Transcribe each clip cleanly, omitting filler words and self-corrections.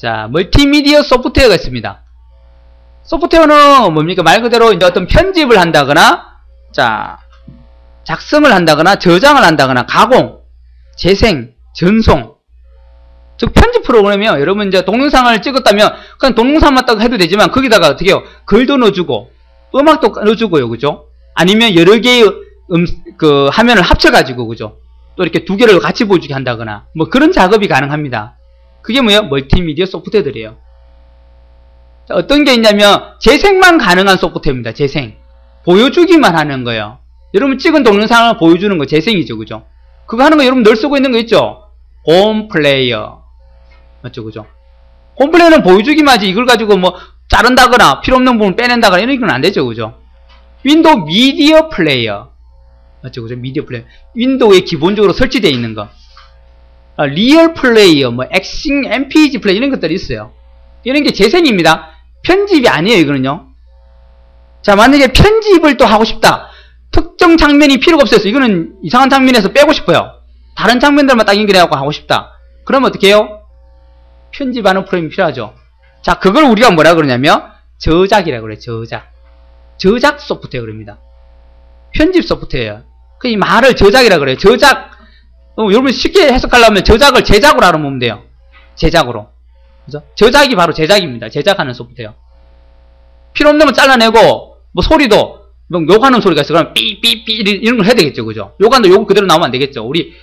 자, 멀티미디어 소프트웨어가 있습니다. 소프트웨어는 뭡니까? 말 그대로 이제 어떤 편집을 한다거나, 자, 작성을 한다거나, 저장을 한다거나, 가공, 재생, 전송. 즉, 편집 프로그램이요. 여러분 이제 동영상을 찍었다면, 그냥 동영상만 딱 해도 되지만, 거기다가 어떻게 해요? 글도 넣어주고, 음악도 넣어주고요. 그죠? 아니면 여러 개의 화면을 합쳐가지고, 그죠? 또 이렇게 두 개를 같이 보여주게 한다거나, 뭐 그런 작업이 가능합니다. 그게 뭐예요? 멀티미디어 소프트웨어들이에요. 자, 어떤 게 있냐면, 재생만 가능한 소프트웨어입니다. 재생. 보여주기만 하는 거예요. 여러분 찍은 동영상을 보여주는 거 재생이죠. 그죠? 그거 하는 거 여러분 늘 쓰고 있는 거 있죠? 홈플레이어. 맞죠? 그죠? 홈플레이어는 보여주기만 하지, 이걸 가지고 뭐, 자른다거나, 필요 없는 부분 빼낸다거나, 이런 건 안 되죠. 그죠? 윈도우 미디어 플레이어. 맞죠? 그죠? 미디어 플레이어. 윈도우에 기본적으로 설치되어 있는 거. 리얼 플레이어, 뭐, 엑싱, MPG 플레이어, 이런 것들이 있어요. 이런 게 재생입니다. 편집이 아니에요, 이거는요. 자, 만약에 편집을 또 하고 싶다. 특정 장면이 필요가 없어서, 이거는 이상한 장면에서 빼고 싶어요. 다른 장면들만 딱 연결해갖고 하고 싶다. 그러면 어떻게 해요? 편집하는 프로그램이 필요하죠. 자, 그걸 우리가 뭐라 그러냐면, 저작이라고 그래요, 저작. 저작 소프트웨어입니다. 편집 소프트웨어. 이 말을 저작이라고 그래요. 저작. 여러분 쉽게 해석하려면 저작을 제작으로 알아보면 돼요. 제작으로. 그죠? 저작이 바로 제작입니다. 제작하는 소프트웨어. 필요 없는 건 잘라내고, 뭐 소리도, 뭐 욕하는 소리가 있어. 그럼 삐삐삐 이런 걸 해야 되겠죠. 그죠? 욕한다 욕 그대로 나오면 안 되겠죠. 우리,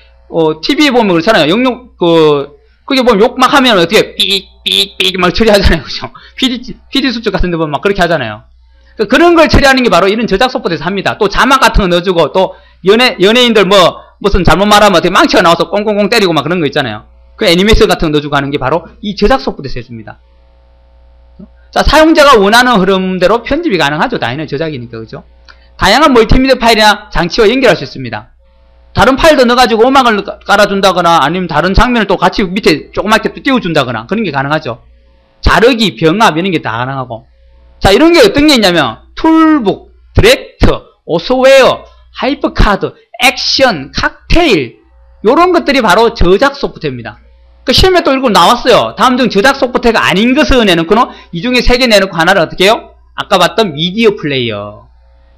TV에 보면 그렇잖아요. 그게 보면 욕 막 하면 어떻게 삐삐삐 막 처리하잖아요. 그죠? PD 수첩 같은 데 보면 막 그렇게 하잖아요. 그런 걸 처리하는 게 바로 이런 저작 소프트에서 합니다. 또 자막 같은 거 넣어주고, 또 연예인들 무슨 잘못 말하면 어떻게 망치가 나와서 꽁꽁꽁 때리고 막 그런 거 있잖아요. 그 애니메이션 같은 거 넣어주고 하는 게 바로 이 저작 소프트에서 해줍니다. 자, 사용자가 원하는 흐름대로 편집이 가능하죠. 당연히 저작이니까, 그죠? 다양한 멀티미디어 파일이나 장치와 연결할 수 있습니다. 다른 파일도 넣어가지고 음악을 깔아준다거나, 아니면 다른 장면을 또 같이 밑에 조그맣게 또 띄워준다거나, 그런 게 가능하죠. 자르기, 병합, 이런 게 다 가능하고. 자, 이런 게 어떤 게 있냐면, 툴북, 디렉터, 오소웨어, 하이퍼카드, 액션, 칵테일, 요런 것들이 바로 저작 소프트웨어입니다. 그 시험에 또 이거 나왔어요. 다음 중 저작 소프트웨어가 아닌 것을 내놓고는 이 중에 3개 내놓고 하나를 어떻게 해요? 아까 봤던 미디어 플레이어.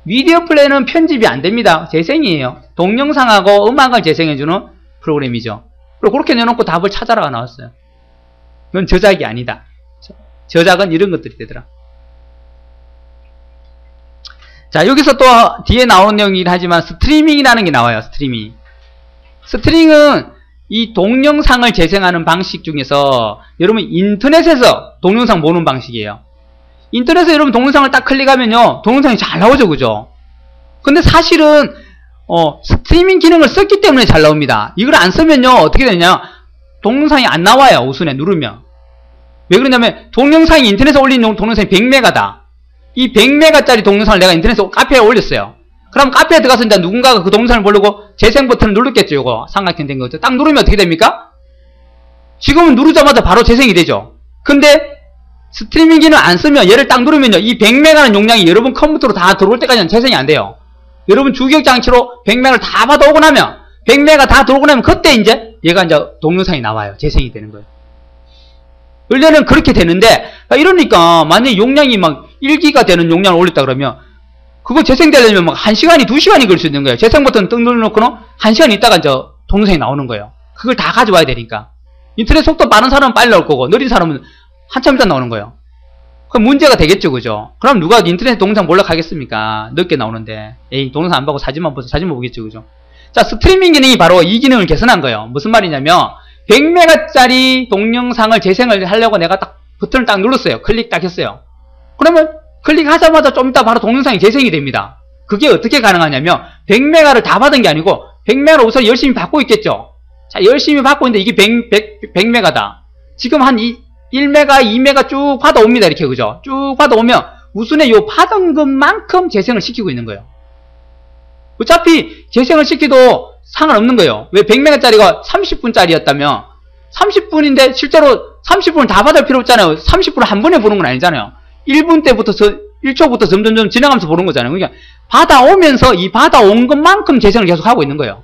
미디어 플레이어는 편집이 안 됩니다. 재생이에요. 동영상하고 음악을 재생해주는 프로그램이죠. 그리고 그렇게 내놓고 답을 찾아라가 나왔어요. 그건 저작이 아니다. 저작은 이런 것들이 되더라. 자, 여기서 또 뒤에 나오는 내용이긴 하지만 스트리밍이라는 게 나와요. 스트리밍. 스트리밍은 이 동영상을 재생하는 방식 중에서 여러분 인터넷에서 동영상 보는 방식이에요. 인터넷에서 여러분 동영상을 딱 클릭하면요, 동영상이 잘 나오죠. 그죠? 근데 사실은 스트리밍 기능을 썼기 때문에 잘 나옵니다. 이걸 안 쓰면요, 어떻게 되냐, 동영상이 안 나와요. 우선에 누르면. 왜 그러냐면 동영상이 인터넷에 올린 동영상이 100메가다. 이 100메가짜리 동영상을 내가 인터넷에 카페에 올렸어요. 그럼 카페에 들어가서 이제 누군가가 그 동영상을 보려고 재생 버튼을 누르겠죠. 요거 삼각형 된 거죠. 딱 누르면 어떻게 됩니까? 지금은 누르자마자 바로 재생이 되죠. 근데 스트리밍 기능 안 쓰면, 얘를 딱 누르면요, 이 100메가는 용량이 여러분 컴퓨터로 다 들어올 때까지는 재생이 안 돼요. 여러분 주기억 장치로 100메가를 다 받아오고 나면, 100메가 다 들어오고 나면 그때 이제 얘가 이제 동영상이 나와요. 재생이 되는 거예요. 원래는 그렇게 되는데, 이러니까 만약에 용량이 막 1기가 되는 용량을 올렸다 그러면 그거 재생되려면 막 1시간이 2시간이 걸릴 수 있는 거예요. 재생 버튼 뜬 눌러놓고는 1시간 있다가 이제 동영상이 나오는 거예요. 그걸 다 가져와야 되니까. 인터넷 속도 빠른 사람은 빨리 나올 거고, 느린 사람은 한참 있다 나오는 거예요. 그럼 문제가 되겠죠. 그죠? 그럼 누가 인터넷 동영상 몰래 가겠습니까? 늦게 나오는데. 에이, 동영상 안 보고 사진만 보서 사진만 보겠죠. 그죠? 자, 스트리밍 기능이 바로 이 기능을 개선한 거예요. 무슨 말이냐면 100메가짜리 동영상을 재생을 하려고 내가 딱 버튼을 딱 눌렀어요. 클릭 딱 했어요. 그러면 클릭하자마자 좀 이따 바로 동영상이 재생이 됩니다. 그게 어떻게 가능하냐면 100메가를 다 받은 게 아니고 100메가를 우선 열심히 받고 있겠죠. 자, 열심히 받고 있는데 이게 100메가다. 지금 한 1메가, 2메가 쭉 받아옵니다. 이렇게, 그죠? 쭉 받아오면 우선에 요 받은 것만큼 재생을 시키고 있는 거예요. 어차피 재생을 시켜도 상관없는 거예요. 왜 100메가짜리가 30분짜리였다면 30분인데 실제로 30분을 다 받을 필요 없잖아요. 30분을 한 번에 보는 건 아니잖아요. 1분 때부터 1초부터 점점 지나가면서 보는 거잖아요. 그러니까 받아오면서 이 받아온 것만큼 재생을 계속 하고 있는 거예요.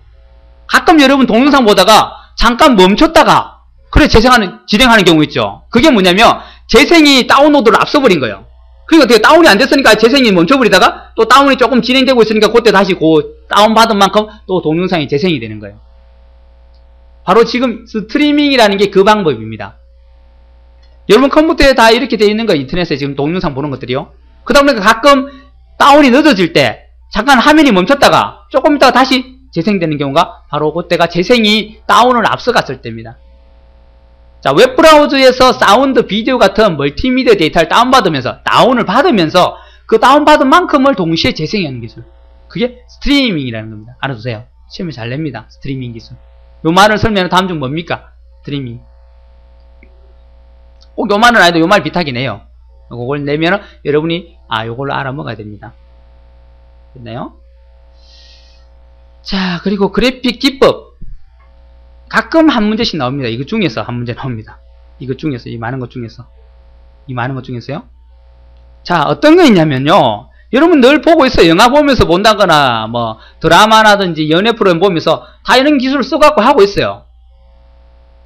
가끔 여러분 동영상 보다가 잠깐 멈췄다가 그래 진행하는 경우 있죠. 그게 뭐냐면 재생이 다운로드를 앞서버린 거예요. 그러니까 어떻게 다운이 안 됐으니까 재생이 멈춰버리다가 또 다운이 조금 진행되고 있으니까 그때 다시 그 다운받은 만큼 또 동영상이 재생이 되는 거예요. 바로 지금 스트리밍이라는 게 그 방법입니다. 여러분 컴퓨터에 다 이렇게 되어 있는 거 인터넷에 지금 동영상 보는 것들이요. 그러다 보니까 가끔 다운이 늦어질 때 잠깐 화면이 멈췄다가 조금 있다가 다시 재생되는 경우가 바로 그때가 재생이 다운을 앞서갔을 때입니다. 자, 웹브라우저에서 사운드, 비디오 같은 멀티미디어 데이터를 다운을 받으면서 그 다운받은 만큼을 동시에 재생하는 기술. 그게 스트리밍이라는 겁니다. 알아두세요. 시험에 잘 냅니다. 스트리밍 기술. 요 말을 설명하는 다음 중 뭡니까? 스트리밍. 꼭 요 말은 아니도 요 말 비슷하긴 해요. 요걸 내면은 여러분이 요걸로 알아먹어야 됩니다. 됐나요? 자, 그리고 그래픽 기법. 가끔 한 문제씩 나옵니다. 이것 중에서 한 문제 나옵니다. 이것 중에서, 이 많은 것 중에서요. 자, 어떤 거 있냐면요. 여러분 늘 보고 있어요. 영화 보면서 본다거나, 뭐, 드라마라든지 연애 프로그램 보면서 다 이런 기술을 써갖고 하고 있어요.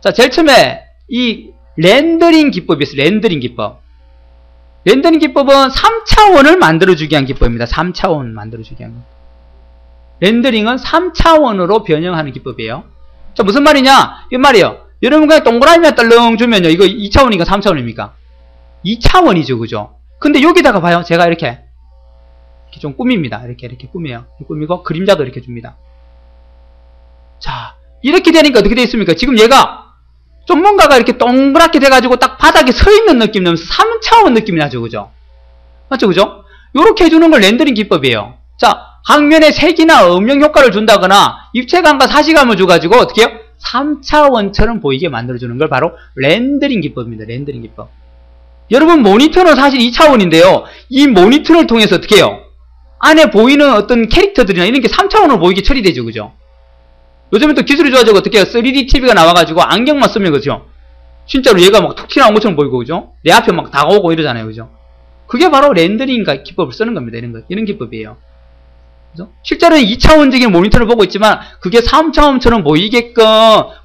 자, 제일 처음에 이 렌더링 기법이 있어요. 렌더링 기법. 렌더링 기법은 3차원을 만들어주기 위한 기법입니다. 3차원 만들어주기 위한 기법. 렌더링은 3차원으로 변형하는 기법이에요. 자, 무슨 말이냐? 이 말이에요. 여러분 그냥 동그라미만 떨렁 주면요. 이거 2차원입니까? 3차원입니까? 2차원이죠. 그죠? 근데 여기다가 봐요. 제가 이렇게 좀 꾸밉니다. 이렇게 꾸며요. 꾸미고 그림자도 이렇게 줍니다. 자, 이렇게 되니까 어떻게 되어 있습니까? 지금 얘가 좀 뭔가가 이렇게 동그랗게 돼가지고 딱 바닥에 서 있는 느낌 나면서 3차원 느낌이 나죠. 그죠? 맞죠? 그죠? 요렇게 해주는 걸 렌더링 기법이에요. 자, 항면에 색이나 음영 효과를 준다거나 입체감과 사시감을 줘가지고 어떻게 해요? 3차원처럼 보이게 만들어주는 걸 바로 렌더링 기법입니다. 렌더링 기법. 여러분 모니터는 사실 2차원인데요. 이 모니터를 통해서 어떻게 해요? 안에 보이는 어떤 캐릭터들이나 이런 게 3차원으로 보이게 처리되죠. 그죠? 요즘에 또 기술이 좋아지고 어떻게 해요? 3D TV가 나와가지고 안경만 쓰면 그죠? 진짜로 얘가 막 툭 튀어나온 것처럼 보이고 그죠? 내 앞에 막 다가오고 이러잖아요. 그죠? 그게 바로 렌더링 기법을 쓰는 겁니다. 이런 기법이에요. 그죠? 실제로는 2차원적인 모니터를 보고 있지만 그게 3차원처럼 보이게끔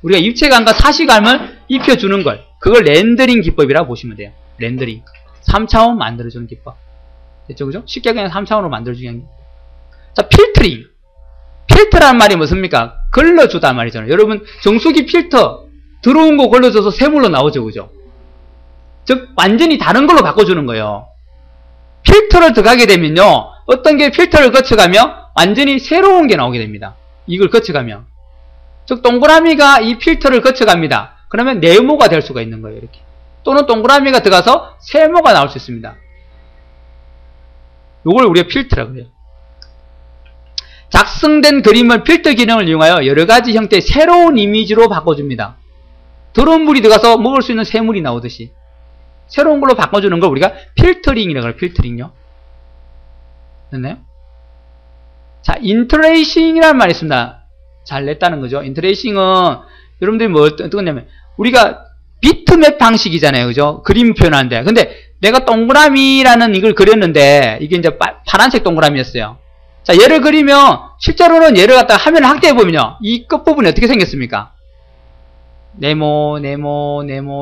우리가 입체감과 사시감을 입혀주는 걸 그걸 렌더링 기법이라고 보시면 돼요. 렌더링. 3차원 만들어주는 기법. 됐죠? 그죠? 쉽게 그냥 3차원으로 만들어주는 기법. 자, 필터링. 필터라는 말이 무엇입니까? 걸러주다 말이잖아요. 여러분 정수기 필터 들어온 거 걸러줘서 새물로 나오죠. 그죠? 즉 완전히 다른 걸로 바꿔주는 거예요. 필터를 들어가게 되면요. 어떤 게 필터를 거쳐가면 완전히 새로운 게 나오게 됩니다. 이걸 거쳐가면. 즉 동그라미가 이 필터를 거쳐갑니다. 그러면 네모가 될 수가 있는 거예요. 이렇게. 또는 동그라미가 들어가서 세모가 나올 수 있습니다. 이걸 우리가 필터라고 해요. 작성된 그림을 필터 기능을 이용하여 여러가지 형태의 새로운 이미지로 바꿔줍니다. 더러운 물이 들어가서 먹을 수 있는 새물이 나오듯이 새로운 걸로 바꿔주는 걸 우리가 필터링이라고 해요. 필터링요. 됐나요? 자, 인트레이싱이라는 말이 있습니다. 잘 냈다는 거죠. 인트레이싱은 여러분들이 뭐 어떤 거냐면 우리가 비트맵 방식이잖아요. 그죠? 그림 표현하는데. 근데 내가 동그라미라는 이걸 그렸는데 이게 이제 파란색 동그라미였어요. 자, 얘를 그리면 실제로는 얘를 갖다가 화면을 확대해 보면요. 이 끝부분이 어떻게 생겼습니까? 네모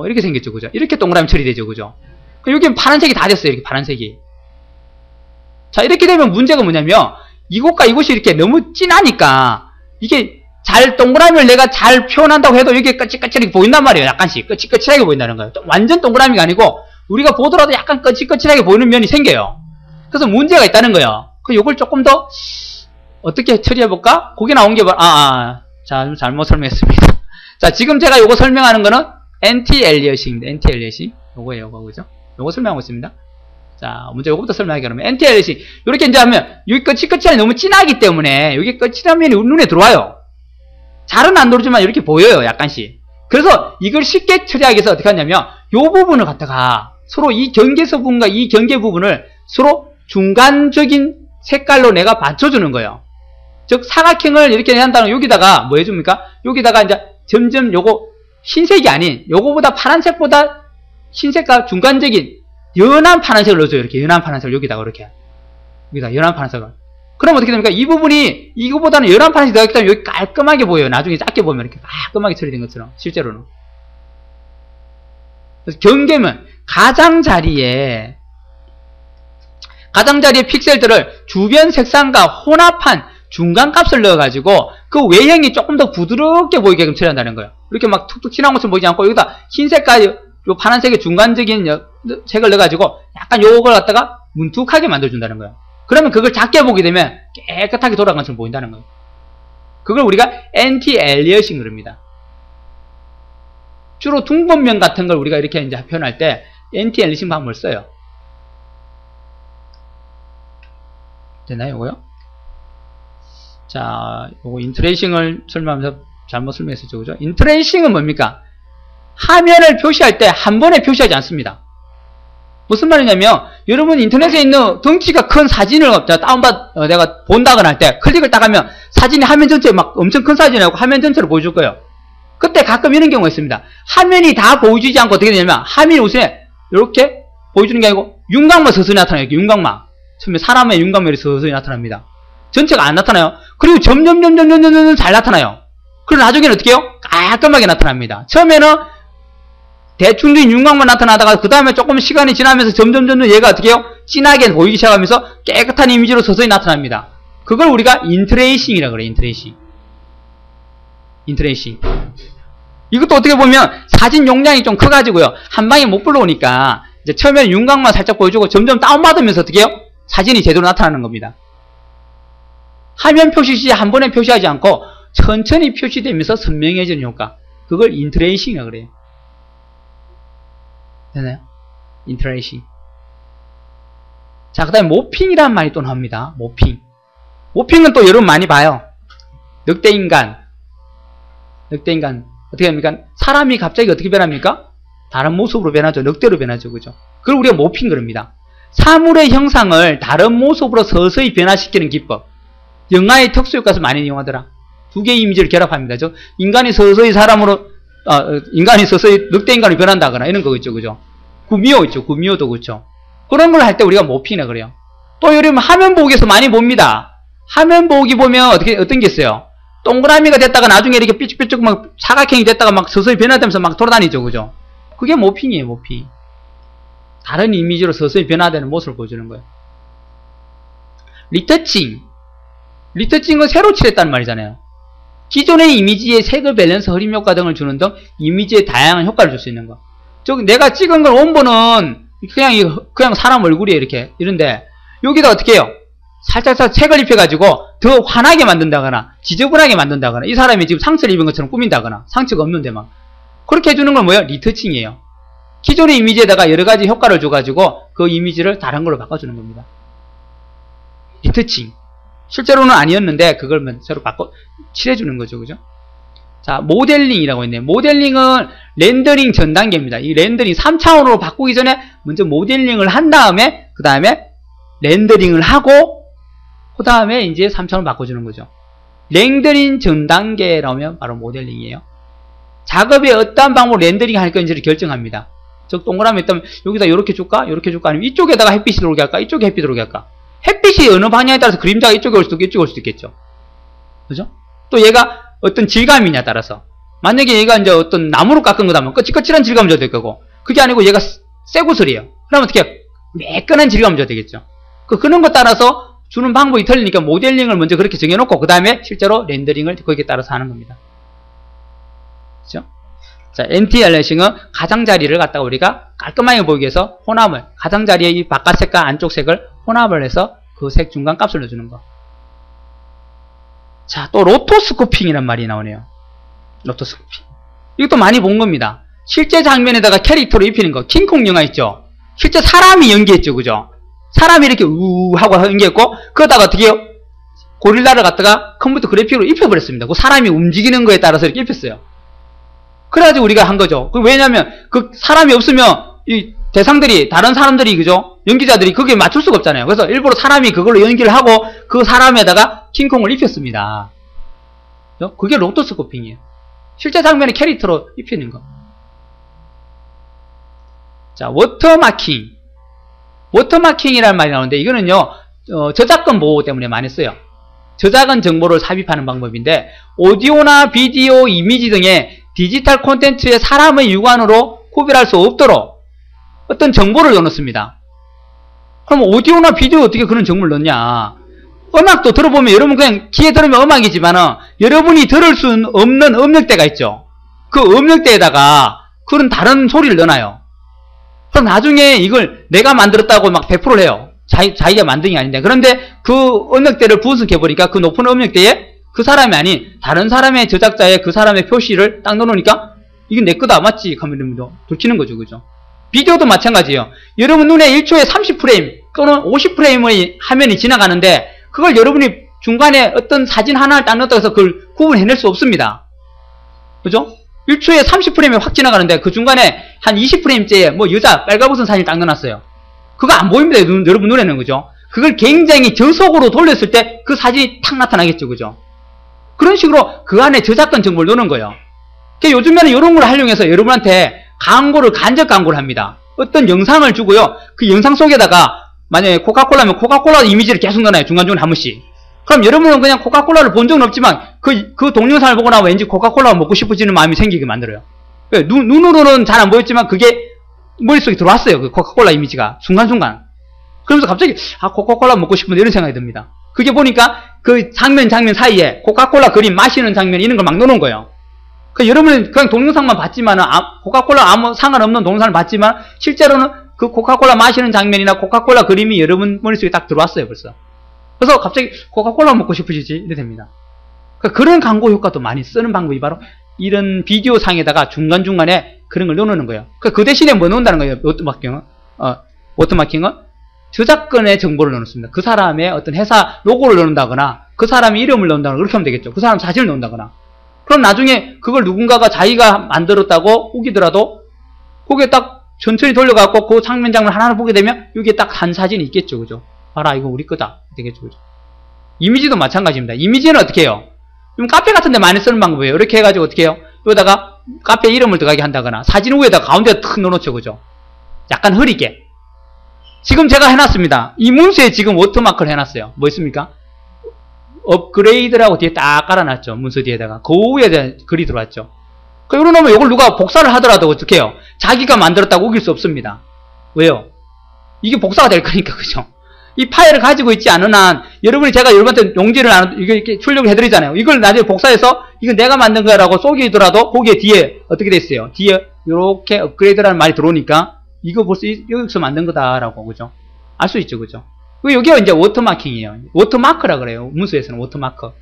이렇게 생겼죠. 그죠? 이렇게 동그라미 처리되죠. 그죠? 여기 파란색이 다 됐어요. 이렇게 파란색이. 자, 이렇게 되면 문제가 뭐냐면 이곳과 이곳이 이렇게 너무 진하니까 이게 잘 동그라미를 내가 잘 표현한다고 해도 이게 거칠거칠하게 보인단 말이에요. 약간씩 거칠거칠하게 보인다는 거예요. 완전 동그라미가 아니고 우리가 보더라도 약간 거칠거칠하게 보이는 면이 생겨요. 그래서 문제가 있다는 거예요. 이걸 조금 더 어떻게 처리해볼까? 거기 나온 게 자, 잘못 설명했습니다. 자, 지금 제가 요거 설명하는 거는 엔티-엘리엇입니다. 엔티-엘리엇이 요거예요. 요거 그죠? 요거 설명하고 있습니다. 자, 먼저 요거부터 설명하기 그러면 엔티-엘리엇이 요렇게 이제 하면 여기 거칠거칠함이 너무 진하기 때문에 여기 거칠함이 눈에 들어와요. 잘은 안 들어오지만 이렇게 보여요. 약간씩. 그래서 이걸 쉽게 처리하기 위해서 어떻게 하냐면 요 부분을 갖다가 서로 이 경계서 부분과 이 경계 부분을 서로 중간적인 색깔로 내가 받쳐주는 거예요. 즉 사각형을 이렇게 한다면 여기다가 뭐 해줍니까? 여기다가 이제 점점 요거 흰색이 아닌 요거보다 파란색보다 흰색과 중간적인 연한 파란색을 넣어줘요. 이렇게 연한 파란색을 여기다가 이렇게 여기다 연한 파란색을. 그럼 어떻게 됩니까? 이 부분이 이거보다는 연한 파란색이 들어갔기 때문에 여기 깔끔하게 보여요. 나중에 작게 보면 이렇게 깔끔하게 처리된 것처럼 실제로는. 그래서 경계면 가장자리에 픽셀들을 주변 색상과 혼합한 중간값을 넣어가지고 그 외형이 조금 더 부드럽게 보이게끔 처리한다는 거예요. 이렇게 막 툭툭 칠한 것처럼 보이지 않고 여기다 흰색과 요 파란색의 중간적인 색을 넣어가지고 약간 요걸 갖다가 문툭하게 만들어준다는 거예요. 그러면 그걸 작게 보게 되면 깨끗하게 돌아간 것처럼 보인다는 거예요. 그걸 우리가 엔티-엘리어싱 그럽니다. 주로 둥근면 같은 걸 우리가 이렇게 이제 표현할 때 엔티-엘리어싱 방법을 써요. 되나요, 이거요? 자, 요거 인트레이싱을 설명하면서 잘못 설명했었죠, 그죠? 인트레이싱은 뭡니까? 화면을 표시할 때 한 번에 표시하지 않습니다. 무슨 말이냐면, 여러분 인터넷에 있는 덩치가 큰 사진을 내가 본다거나 할 때 클릭을 딱 하면 사진이 화면 전체에 막 엄청 큰 사진이라고 화면 전체를 보여줄 거예요. 그때 가끔 이런 경우가 있습니다. 화면이 다 보여주지 않고 어떻게 되냐면, 화면이 우선에 이렇게 보여주는 게 아니고 윤곽만 서서히 나타나요. 이렇게 윤곽만. 처음에 사람의 윤곽면이 서서히 나타납니다. 전체가 안 나타나요. 그리고 점점 잘 나타나요. 그리고 나중에는 어떻게 해요? 깔끔하게 나타납니다. 처음에는 대충 된 윤곽만 나타나다가 그 다음에 조금 시간이 지나면서 점점 얘가 어떻게 해요? 진하게 보이기 시작하면서 깨끗한 이미지로 서서히 나타납니다. 그걸 우리가 인트레이싱이라고 그래요. 인트레이싱. 이것도 어떻게 보면 사진 용량이 좀 커가지고요. 한 방에 못 불러오니까 이제 처음에는 윤곽만 살짝 보여주고 점점 다운받으면서 어떻게 해요? 사진이 제대로 나타나는 겁니다. 화면 표시 시 한 번에 표시하지 않고 천천히 표시되면서 선명해지는 효과. 그걸 인트레이싱이라고 그래요. 되나요? 인트레이싱. 자, 그 다음에 모핑이라는 말이 또 나옵니다. 모핑은 또 여러분 많이 봐요. 늑대인간. 어떻게 합니까? 사람이 갑자기 어떻게 변합니까? 다른 모습으로 변하죠. 늑대로 변하죠. 그죠? 그걸 우리가 모핑 그럽니다. 사물의 형상을 다른 모습으로 서서히 변화시키는 기법. 영화의 특수효과에서 많이 이용하더라. 두 개의 이미지를 결합합니다. 인간이 서서히 늑대인간으로 변한다거나 이런 거 있죠. 그죠? 구미호 있죠. 구미호도 그렇죠. 그런 걸 할 때 우리가 모핑이라 그래요. 또 여러분 화면 보기에서 많이 봅니다. 화면 보기 보면 어떤 게 있어요? 동그라미가 됐다가 나중에 이렇게 삐쭉삐쭉 막 사각형이 됐다가 막 서서히 변화되면서 막 돌아다니죠. 그죠? 그게 모핑이에요. 모핑. 다른 이미지로 서서히 변화되는 모습을 보여주는 거예요. 리터칭은 새로 칠했다는 말이잖아요. 기존의 이미지의 색을 밸런스, 흐림 효과 등을 주는 등 이미지에 다양한 효과를 줄 수 있는 거. 내가 찍은 걸 원본은 그냥 사람 얼굴이에요. 이런데 여기다 어떻게 해요? 살짝 색을 입혀가지고 더 환하게 만든다거나 지저분하게 만든다거나 이 사람이 지금 상처를 입은 것처럼 꾸민다거나 상처가 없는데 막 그렇게 해주는 건 뭐예요? 리터칭이에요. 기존의 이미지에다가 여러가지 효과를 줘가지고 그 이미지를 다른 걸로 바꿔주는 겁니다. 리터칭. 실제로는 아니었는데 그걸 새로 칠해주는 거죠. 그죠? 자, 모델링이라고 있네요. 모델링은 렌더링 전 단계입니다. 이 렌더링 3차원으로 바꾸기 전에 먼저 모델링을 한 다음에 그 다음에 렌더링을 하고 그 다음에 이제 3차원으로 바꿔주는 거죠. 렌더링 전 단계라면 바로 모델링이에요. 작업에 어떠한 방법으로 렌더링 할 건지를 결정합니다. 동그라미 있다면 여기다 이렇게 줄까? 이렇게 줄까? 아니면 이쪽에다가 햇빛이 들어오게 할까? 이쪽에 햇빛이 들어오게 할까? 햇빛이 어느 방향에 따라서 그림자가 이쪽에 올 수도 있고 이쪽에 올 수도 있겠죠. 그죠? 또 얘가 어떤 질감이냐에 따라서 만약에 얘가 이제 어떤 나무로 깎은 거다면 거칠거칠한 질감을 줘야 될 거고 그게 아니고 얘가 쇠구슬이에요. 그러면 어떻게 매끈한 질감을 줘야 되겠죠. 그런 것 따라서 주는 방법이 틀리니까 모델링을 먼저 그렇게 정해놓고 그 다음에 실제로 렌더링을 거기에 따라서 하는 겁니다. 그죠? 자, 엔티-엘리어싱은 가장자리를 갖다가 우리가 깔끔하게 보이기 위해서 혼합을, 가장자리의 이 바깥색과 안쪽색을 혼합을 해서 그 색 중간 값을 넣어주는 거. 자, 또 로토스코핑이란 말이 나오네요. 로토스코핑. 이것도 많이 본 겁니다. 실제 장면에다가 캐릭터로 입히는 거. 킹콩 영화 있죠? 실제 사람이 연기했죠. 그죠? 사람이 이렇게 하고 연기했고, 그러다가 어떻게 해요? 고릴라를 갖다가 컴퓨터 그래픽으로 입혀버렸습니다. 그 사람이 움직이는 거에 따라서 이렇게 입혔어요. 그래가지고 우리가 한 거죠. 왜냐면, 그 사람이 없으면, 이 대상들이, 다른 사람들이, 그죠? 연기자들이 거기에 맞출 수가 없잖아요. 그래서 일부러 사람이 그걸로 연기를 하고, 그 사람에다가 킹콩을 입혔습니다. 그게 로토스코핑이에요. 실제 장면의 캐릭터로 입히는 거. 자, 워터마킹. 워터마킹이라는 말이 나오는데, 이거는요, 저작권 보호 때문에 많이 써요. 저작권 정보를 삽입하는 방법인데, 오디오나 비디오, 이미지 등의 디지털 콘텐츠에 사람의 육안으로 구별할 수 없도록 어떤 정보를 넣어놓습니다. 그럼 오디오나 비디오 어떻게 그런 정보를 넣냐? 음악도 들어보면 여러분 그냥 귀에 들으면 음악이지만은 여러분이 들을 수 없는 음역대가 있죠. 그 음역대에다가 그런 다른 소리를 넣어놔요. 그럼 나중에 이걸 내가 만들었다고 막 100%를 해요. 자기가 만든 게 아닌데. 그런데 그 음역대를 분석해보니까 그 높은 음역대에 그 사람이 아닌 다른 사람의 저작자의 그 사람의 표시를 딱 넣어놓으니까 이건 내 거다 맞지? 하면 들키는 거죠. 그죠? 비디오도 마찬가지예요. 여러분 눈에 1초에 30프레임 또는 50프레임의 화면이 지나가는데 그걸 여러분이 중간에 어떤 사진 하나를 딱 넣었다고 해서 그걸 구분해낼 수 없습니다. 그죠? 1초에 30프레임이 확 지나가는데 그 중간에 한 20프레임째에 뭐 여자 빨가벗은 사진을 딱 넣어놨어요. 그거 안 보입니다. 여러분 눈에는. 그죠? 그걸 굉장히 저속으로 돌렸을 때 그 사진이 탁 나타나겠죠. 그죠? 그런 식으로 그 안에 저작권 정보를 넣는 거예요. 그러니까 요즘에는 이런 걸 활용해서 여러분한테 간접 광고를 합니다. 어떤 영상을 주고요. 그 영상 속에다가 만약에 코카콜라면 코카콜라 이미지를 계속 넣어놔요. 중간중간 한 번씩. 그럼 여러분은 그냥 코카콜라를 본 적은 없지만 그 동영상을 보고 나면 왠지 코카콜라가 먹고 싶어지는 마음이 생기게 만들어요. 눈으로는 잘 안 보였지만 그게 머릿속에 들어왔어요. 그 코카콜라 이미지가 순간순간. 그러면서 갑자기 코카콜라 먹고 싶은데 이런 생각이 듭니다. 그게 보니까 그 장면 사이에 코카콜라 그림 마시는 장면 이런 걸 막 넣어놓은 거예요. 그 여러분은 그냥 동영상만 봤지만은 코카콜라 아무 상관없는 동영상을 봤지만 실제로는 그 코카콜라 마시는 장면이나 코카콜라 그림이 여러분 머릿속에 딱 들어왔어요. 벌써. 그래서 갑자기 코카콜라 먹고 싶어지지 이래 됩니다. 그런 광고 효과도 많이 쓰는 방법이 바로 이런 비디오 상에다가 중간중간에 그런 걸 넣어놓는 거예요. 그 대신에 뭐 넣는다는 거예요? 워터마킹은 저작권의 정보를 넣어놓습니다. 그 사람의 어떤 회사 로고를 넣는다거나 그 사람의 이름을 넣는다거나 그렇게 하면 되겠죠. 그 사람 사진을 넣는다거나. 그럼 나중에 그걸 누군가가 자기가 만들었다고 우기더라도 거기에 딱 천천히 돌려갖고 그 장면 하나를 보게 되면 여기에 딱 한 사진이 있겠죠. 그죠? 봐라 이거 우리 거다. 되겠죠. 그죠? 이미지도 마찬가지입니다. 이미지는 어떻게 해요? 좀 카페 같은 데 많이 쓰는 방법이에요. 이렇게 해가지고 어떻게 해요? 여기다가 카페 이름을 들어가게 한다거나 사진 위에다 가운데다 탁 넣어놓죠. 그죠? 약간 흐리게. 지금 제가 해놨습니다. 이 문서에 지금 워터마크를 해놨어요. 뭐 있습니까? 업그레이드라고 뒤에 딱 깔아놨죠. 문서 뒤에다가. 그 위에 글이 들어왔죠. 그러고 나면 이걸 누가 복사를 하더라도 어떻게 해요? 자기가 만들었다고 우길 수 없습니다. 왜요? 이게 복사가 될 거니까. 그죠? 이 파일을 가지고 있지 않은 한 제가 여러분한테 용지를 이렇게 출력을 해드리잖아요. 이걸 나중에 복사해서 이건 내가 만든 거라고 쏘기더라도 거기에 뒤에 어떻게 됐어요? 뒤에 이렇게 업그레이드라는 말이 들어오니까 이거 벌써 여기서 만든 거다라고. 그죠? 알 수 있죠. 그죠? 여기가 이제 워터마킹이에요. 워터마크라 그래요. 문서에서는 워터마크.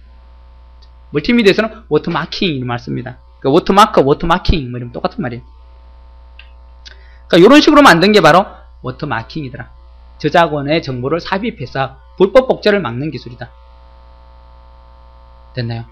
멀티미디어에서는 워터마킹 이런 말 씁니다. 그러니까 워터마크, 워터마킹 뭐 이러면 똑같은 말이에요. 그러니까 이런 식으로 만든 게 바로 워터마킹이더라. 저작권의 정보를 삽입해서 불법 복제를 막는 기술이다. 됐나요?